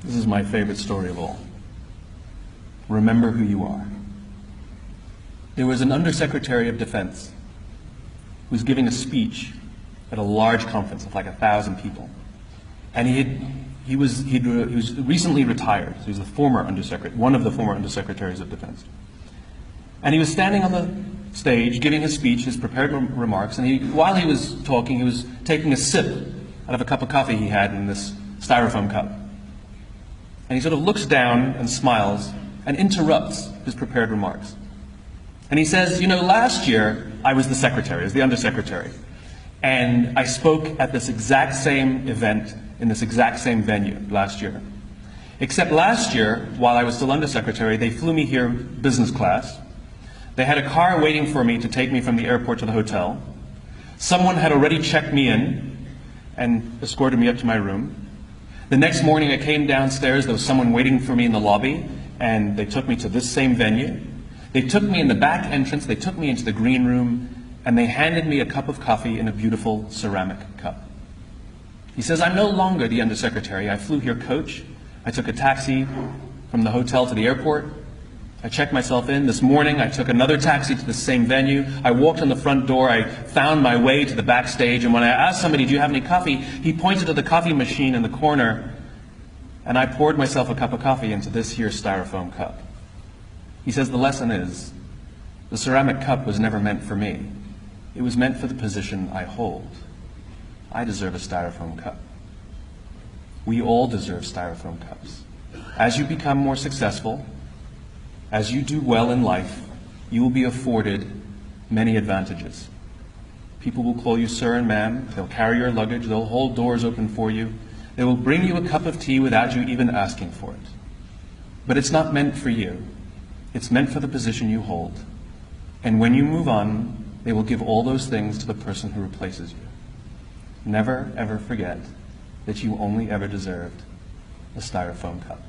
This is my favorite story of all. Remember who you are. There was an Undersecretary of Defense who was giving a speech at a large conference of like 1,000 people. And he was recently retired. So he was the former Undersecretary, one of the former Undersecretaries of Defense. And he was standing on the stage giving his speech, his prepared remarks, and while he was talking, he was taking a sip out of a cup of coffee he had in this styrofoam cup. And he sort of looks down and smiles and interrupts his prepared remarks. And he says, you know, last year I was the secretary, I was the undersecretary, and I spoke at this exact same event in this exact same venue last year. Except last year, while I was still undersecretary, they flew me here business class. They had a car waiting for me to take me from the airport to the hotel. Someone had already checked me in and escorted me up to my room. The next morning I came downstairs, there was someone waiting for me in the lobby, and they took me to this same venue. They took me in the back entrance, they took me into the green room, and they handed me a cup of coffee in a beautiful ceramic cup. He says, I'm no longer the undersecretary. I flew here coach. I took a taxi from the hotel to the airport. I checked myself in. This morning I took another taxi to the same venue. I walked in the front door. I found my way to the backstage, and when I asked somebody, do you have any coffee? He pointed to the coffee machine in the corner, and I poured myself a cup of coffee into this here styrofoam cup. He says the lesson is, the ceramic cup was never meant for me. It was meant for the position I hold. I deserve a styrofoam cup. We all deserve styrofoam cups. As you become more successful, as you do well in life, you will be afforded many advantages. People will call you sir and ma'am. They'll carry your luggage. They'll hold doors open for you. They will bring you a cup of tea without you even asking for it. But it's not meant for you. It's meant for the position you hold. And when you move on, they will give all those things to the person who replaces you. Never, ever forget that you only ever deserved a styrofoam cup.